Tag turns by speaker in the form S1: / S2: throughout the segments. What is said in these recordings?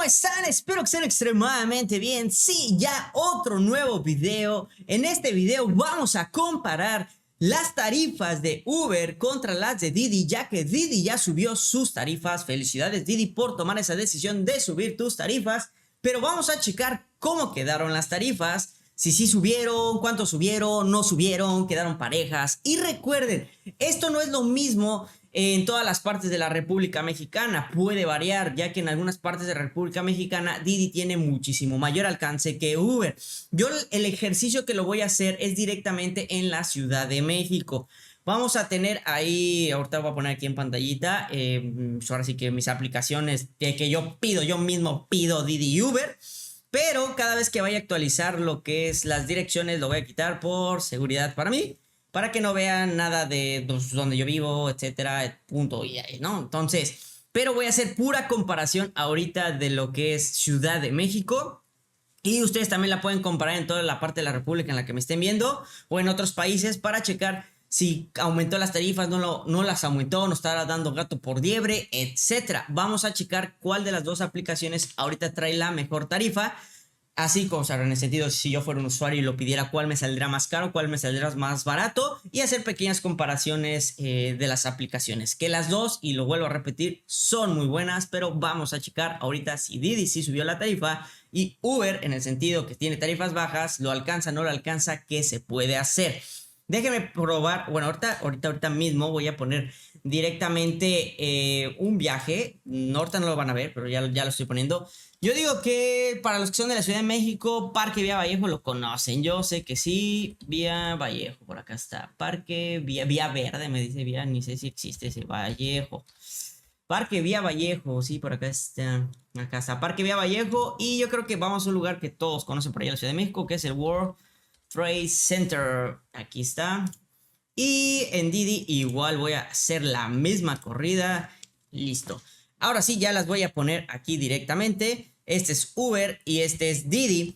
S1: están? Espero que estén extremadamente bien. Sí, ya otro nuevo video. En este video vamos a comparar las tarifas de Uber contra las de Didi, ya que Didi ya subió sus tarifas. Felicidades Didi por tomar esa decisión de subir tus tarifas. Pero vamos a checar cómo quedaron las tarifas. Si sí subieron, cuánto subieron, no subieron, quedaron parejas. Y recuerden, esto no es lo mismo en todas las partes de la República Mexicana. Puede variar, ya que en algunas partes de la República Mexicana Didi tiene muchísimo mayor alcance que Uber. Yo el ejercicio que lo voy a hacer es directamente en la Ciudad de México. Vamos a tener ahí, ahorita voy a poner aquí en pantallita, ahora sí que mis aplicaciones que yo mismo pido Didi y Uber. Pero cada vez que vaya a actualizar lo que es las direcciones, lo voy a quitar por seguridad para mí, para que no vean nada de donde yo vivo, etcétera, punto y ahí, ¿no? Entonces, pero voy a hacer pura comparación ahorita de lo que es Ciudad de México. Y ustedes también la pueden comparar en toda la parte de la República en la que me estén viendo o en otros países para checar si aumentó las tarifas, no las aumentó, no está dando gato por liebre, etcétera. Vamos a checar cuál de las dos aplicaciones ahorita trae la mejor tarifa. Así como, o sea, en el sentido, si yo fuera un usuario y lo pidiera, cuál me saldrá más caro, cuál me saldrá más barato, y hacer pequeñas comparaciones de las aplicaciones. Que las dos, y lo vuelvo a repetir, son muy buenas, pero vamos a checar ahorita si Didi sí subió la tarifa y Uber, en el sentido que tiene tarifas bajas, lo alcanza, no lo alcanza, ¿qué se puede hacer? Déjenme probar, bueno, ahorita mismo voy a poner directamente un viaje. No, ahorita no lo van a ver, pero ya lo estoy poniendo. Yo digo que para los que son de la Ciudad de México, Parque Vía Vallejo lo conocen. Yo sé que sí, Vía Vallejo, por acá está. Parque Vía Verde, me dice Vía, ni sé si existe ese Vallejo. Parque Vía Vallejo, sí, por acá está. Acá está Parque Vía Vallejo. Y yo creo que vamos a un lugar que todos conocen por allá en la Ciudad de México, que es el World Trade Center. Aquí está. Y en Didi igual voy a hacer la misma corrida. Listo. Ahora sí, ya las voy a poner aquí directamente. Este es Uber y este es Didi.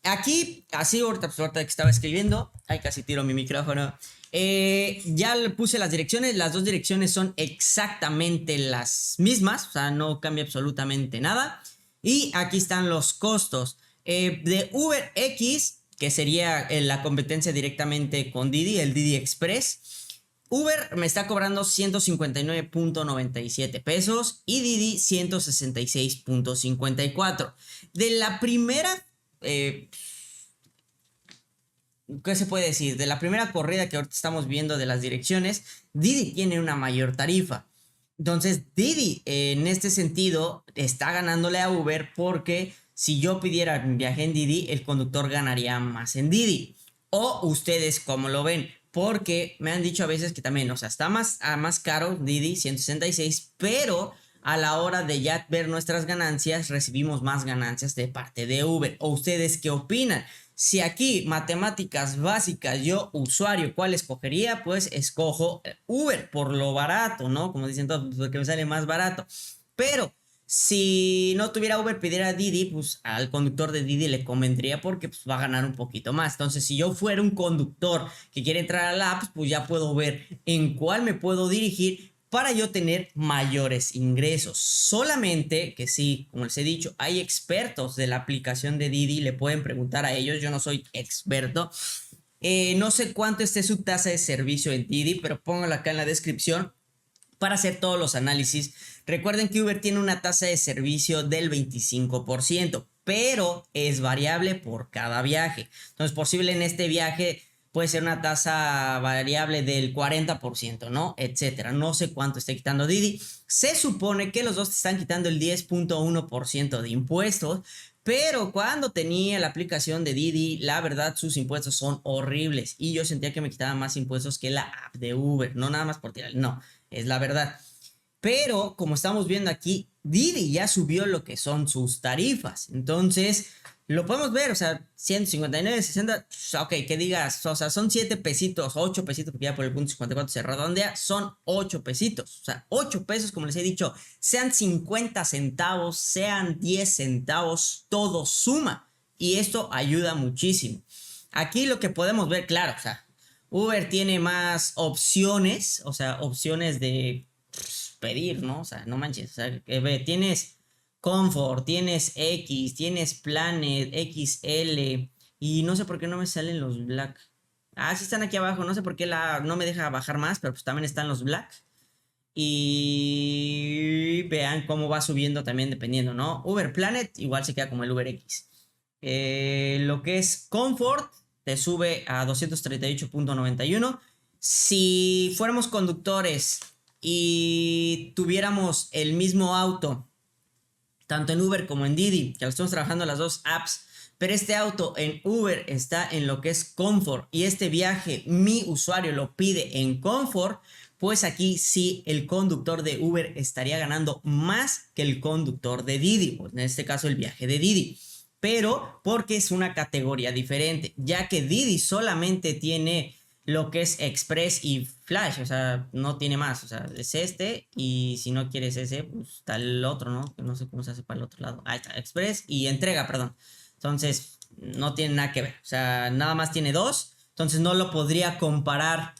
S1: Aquí, así ahorita que estaba escribiendo, ay, casi tiro mi micrófono. Ya le puse las direcciones. Las dos direcciones son exactamente las mismas, o sea, no cambia absolutamente nada. Y aquí están los costos. De Uber X, que sería la competencia directamente con Didi, el Didi Express. Uber me está cobrando 159.97 pesos y Didi 166.54. De la primera, ¿qué se puede decir? De la primera corrida que ahorita estamos viendo de las direcciones, Didi tiene una mayor tarifa. Entonces, Didi en este sentido está ganándole a Uber porque si yo pidiera un viaje en Didi, el conductor ganaría más en Didi. O ustedes, ¿cómo lo ven? Porque me han dicho a veces que también, o sea, está más caro Didi, 166, pero a la hora de ya ver nuestras ganancias, recibimos más ganancias de parte de Uber. ¿O ustedes qué opinan? Si aquí, matemáticas básicas, yo, usuario, ¿cuál escogería? Pues escojo Uber por lo barato, ¿no? Como dicen todos, porque me sale más barato. Pero si no tuviera Uber, pidiera Didi, pues al conductor de Didi le convendría porque pues, va a ganar un poquito más. Entonces, si yo fuera un conductor que quiere entrar a la app, pues ya puedo ver en cuál me puedo dirigir para yo tener mayores ingresos. Solamente que sí, como les he dicho, hay expertos de la aplicación de Didi, le pueden preguntar a ellos, yo no soy experto. No sé cuánto esté su tasa de servicio en Didi, pero pónganlo acá en la descripción para hacer todos los análisis. Recuerden que Uber tiene una tasa de servicio del 25%, pero es variable por cada viaje. Entonces, posible en este viaje puede ser una tasa variable del 40%, ¿no? Etcétera. No sé cuánto esté quitando Didi. Se supone que los dos te están quitando el 10.1% de impuestos, pero cuando tenía la aplicación de Didi, la verdad sus impuestos son horribles y yo sentía que me quitaban más impuestos que la app de Uber. No nada más por tirar, no, es la verdad. Pero como estamos viendo aquí, Didi ya subió lo que son sus tarifas. Entonces, lo podemos ver, o sea, 159, 60, ok, que digas, o sea, son 7 pesitos, 8 pesitos, porque ya por el punto 54 se redondea, son 8 pesitos. O sea, 8 pesos, como les he dicho, sean 50 centavos, sean 10 centavos, todo suma. Y esto ayuda muchísimo. Aquí lo que podemos ver, claro, o sea, Uber tiene más opciones, o sea, opciones de pedir, ¿no? O sea, no manches, o sea, tienes Comfort, tienes X, tienes Planet, XL. Y no sé por qué no me salen los Black. Ah, sí están aquí abajo. No sé por qué no me deja bajar más, pero pues también están los Black. Y vean cómo va subiendo también dependiendo, ¿no? Uber Planet igual se queda como el Uber X. Lo que es Comfort te sube a 238.91. Si fuéramos conductores y tuviéramos el mismo auto, tanto en Uber como en Didi, que lo estamos trabajando las dos apps, pero este auto en Uber está en lo que es Comfort y este viaje mi usuario lo pide en Comfort, pues aquí sí el conductor de Uber estaría ganando más que el conductor de Didi, pues en este caso el viaje de Didi, pero porque es una categoría diferente, ya que Didi solamente tiene lo que es Express y Flash, o sea, no tiene más, o sea, es este y si no quieres ese, pues está el otro, ¿no? Que no sé cómo se hace para el otro lado. Ahí está, Express y entrega, perdón. Entonces, no tiene nada que ver, o sea, nada más tiene dos, entonces no lo podría comparar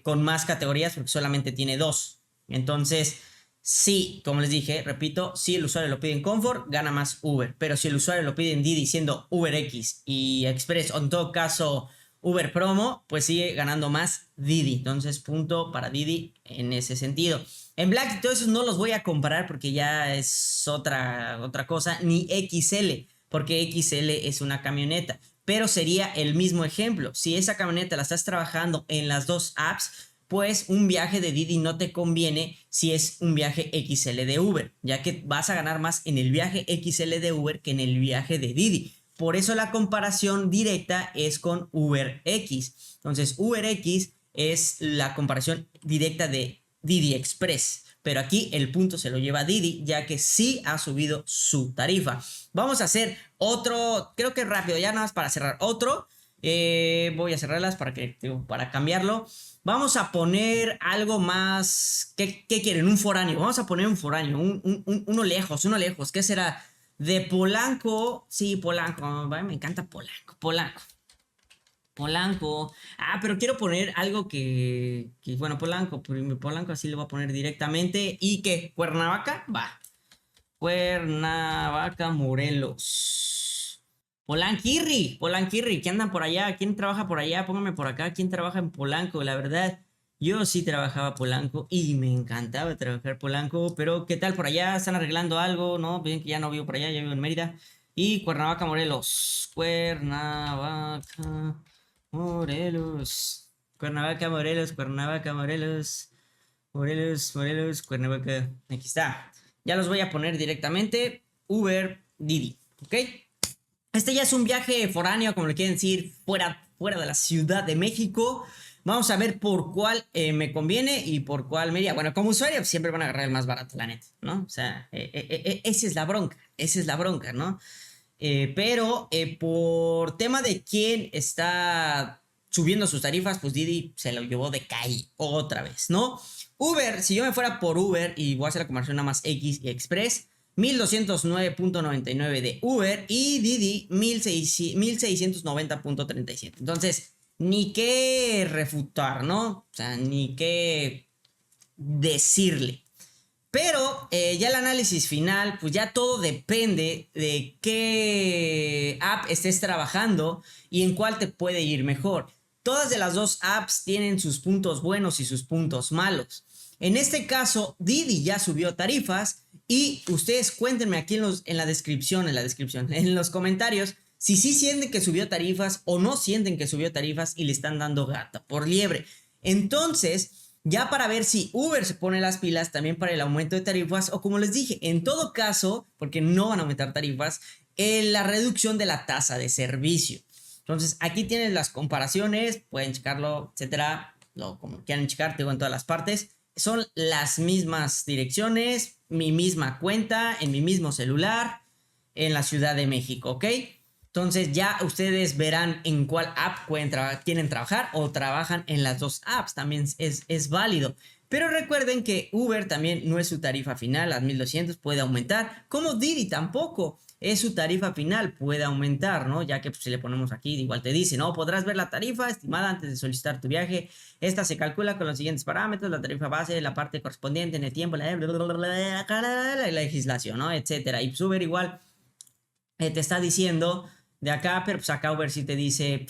S1: con más categorías porque solamente tiene dos. Entonces, sí, como les dije, repito, si el usuario lo pide en Comfort, gana más Uber, pero si el usuario lo pide en Didi siendo Uber X y Express, o en todo caso Uber Promo, pues sigue ganando más Didi. Entonces, punto para Didi en ese sentido. En Black y todo eso no los voy a comparar porque ya es otra cosa. Ni XL, porque XL es una camioneta. Pero sería el mismo ejemplo. Si esa camioneta la estás trabajando en las dos apps, pues un viaje de Didi no te conviene si es un viaje XL de Uber, ya que vas a ganar más en el viaje XL de Uber que en el viaje de Didi. Por eso la comparación directa es con UberX. Entonces, UberX es la comparación directa de Didi Express. Pero aquí el punto se lo lleva Didi, ya que sí ha subido su tarifa. Vamos a hacer otro, creo que rápido, ya nada más para cerrar otro. Voy a cerrarlas para cambiarlo. Vamos a poner algo más. ¿Qué quieren? Un foráneo. Vamos a poner un foráneo. Uno lejos. ¿Qué será? De Polanco. Sí, Polanco. Me encanta Polanco. Ah, pero quiero poner algo bueno, Polanco así lo voy a poner directamente. ¿Y qué? ¿Cuernavaca? Va. Cuernavaca, Morelos. Polanquirri, ¿quién andan por allá? ¿Quién trabaja por allá? Póngame por acá, ¿quién trabaja en Polanco? La verdad, yo sí trabajaba Polanco y me encantaba trabajar Polanco, pero ¿qué tal por allá? ¿Están arreglando algo? No, bien que ya no vivo por allá, ya vivo en Mérida. Y Cuernavaca, Morelos. Cuernavaca, Morelos. Cuernavaca. Aquí está. Ya los voy a poner directamente. Uber, Didi, ¿ok? Este ya es un viaje foráneo, como le quieren decir, fuera de la Ciudad de México. Vamos a ver por cuál me conviene y por cuál me iría. Bueno, como usuario siempre van a agarrar el más barato, la neta, ¿no? O sea, esa es la bronca, ¿no? Pero por tema de quién está subiendo sus tarifas, pues Didi se lo llevó de calle otra vez, ¿no? Uber, si yo me fuera por Uber y voy a hacer la conversión nada más X y Express, 1209.99 de Uber y Didi 1690.37. Entonces, ni qué refutar, ¿no? O sea, ni qué decirle. Pero ya el análisis final, pues ya todo depende de qué app estés trabajando y en cuál te puede ir mejor. Todas de las dos apps tienen sus puntos buenos y sus puntos malos. En este caso, Didi ya subió tarifas y ustedes cuéntenme aquí en la descripción, en los comentarios, si sí sienten que subió tarifas o no sienten que subió tarifas y le están dando gata por liebre. Entonces, ya para ver si Uber se pone las pilas también para el aumento de tarifas o como les dije, en todo caso, porque no van a aumentar tarifas, la reducción de la tasa de servicio. Entonces, aquí tienen las comparaciones, pueden checarlo, etcétera, como quieran checar, tengo en todas las partes. Son las mismas direcciones, mi misma cuenta, en mi mismo celular, en la Ciudad de México, ¿ok? Entonces ya ustedes verán en cuál app quieren trabajar o trabajan en las dos apps, también es válido. Pero recuerden que Uber también no es su tarifa final, las 1200 puede aumentar, como Didi tampoco. su tarifa final puede aumentar, ¿no? Ya que pues, si le ponemos aquí, igual te dice, ¿no? Podrás ver la tarifa estimada antes de solicitar tu viaje. Esta se calcula con los siguientes parámetros: la tarifa base, la parte correspondiente en el tiempo, la legislación, ¿no? Etcétera. Y Uber igual te está diciendo de acá, pero pues acá Uber sí te dice,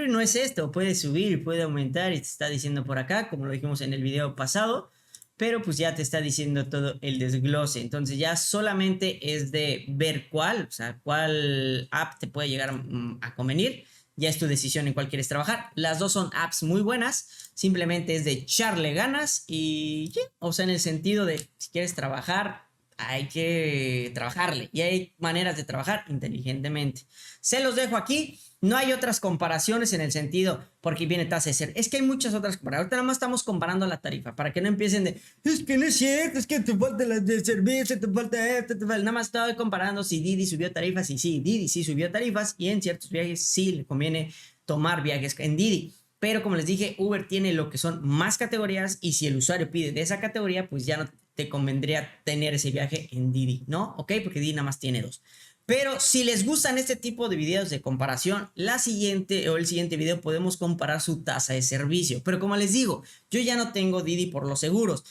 S1: no es esto, puede subir, puede aumentar, y te está diciendo por acá, como lo dijimos en el video pasado, pero pues ya te está diciendo todo el desglose. Entonces ya solamente es de ver cuál, o sea, cuál app te puede llegar a convenir. Ya es tu decisión en cuál quieres trabajar. Las dos son apps muy buenas, simplemente es de echarle ganas y, o sea, en el sentido de si quieres trabajar, hay que trabajarle y hay maneras de trabajar inteligentemente. Se los dejo aquí. No hay otras comparaciones en el sentido, porque viene tasa de ser. Es que hay muchas otras comparaciones. Ahorita nada más estamos comparando la tarifa para que no empiecen de, es que no es cierto, es que te falta la de servicio, te falta esto, te falta. Nada más estoy comparando si Didi subió tarifas y sí, Didi sí subió tarifas y en ciertos viajes sí le conviene tomar viajes en Didi. Pero como les dije, Uber tiene lo que son más categorías y si el usuario pide de esa categoría, pues ya no te convendría tener ese viaje en Didi, ¿no? Ok, porque Didi nada más tiene dos. Pero si les gustan este tipo de videos de comparación, la siguiente o el siguiente video podemos comparar su tasa de servicio. Pero como les digo, yo ya no tengo Didi por los seguros.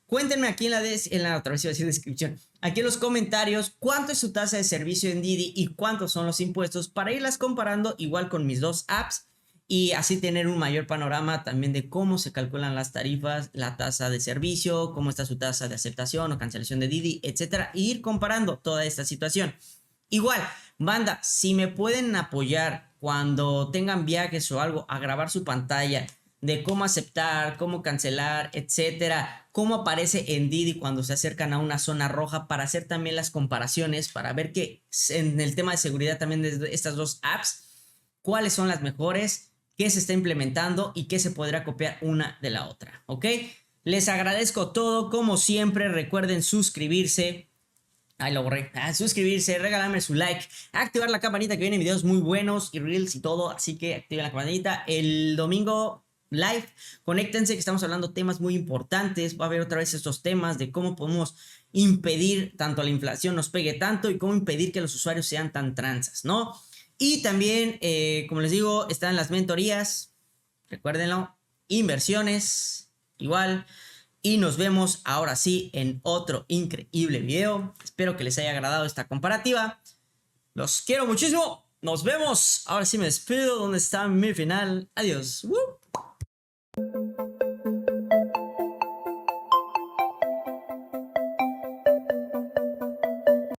S1: Cuéntenme aquí en la otra vez iba a decir descripción, aquí en los comentarios, cuánto es su tasa de servicio en Didi y cuántos son los impuestos para irlas comparando igual con mis dos apps y así tener un mayor panorama también de cómo se calculan las tarifas, la tasa de servicio, cómo está su tasa de aceptación o cancelación de Didi, etcétera, e ir comparando toda esta situación. Igual, banda, si me pueden apoyar cuando tengan viajes o algo a grabar su pantalla de cómo aceptar, cómo cancelar, etcétera, cómo aparece en Didi cuando se acercan a una zona roja para hacer también las comparaciones, para ver que en el tema de seguridad también de estas dos apps, cuáles son las mejores, qué se está implementando y qué se podrá copiar una de la otra, ¿ok? Les agradezco todo, como siempre, recuerden suscribirse. Ahí lo borré. Suscribirse, regalarme su like, activar la campanita que vienen videos muy buenos y reels y todo. Así que activen la campanita. El domingo live, conéctense que estamos hablando temas muy importantes. Va a haber otra vez estos temas de cómo podemos impedir tanto la inflación nos pegue tanto y cómo impedir que los usuarios sean tan tranzas, ¿no? Y también, como les digo, están las mentorías. Recuérdenlo. Inversiones. Igual. Y nos vemos ahora sí en otro increíble video. Espero que les haya agradado esta comparativa. Los quiero muchísimo. Nos vemos. Ahora sí me despido. ¿Dónde está mi final? Adiós. ¡Woo!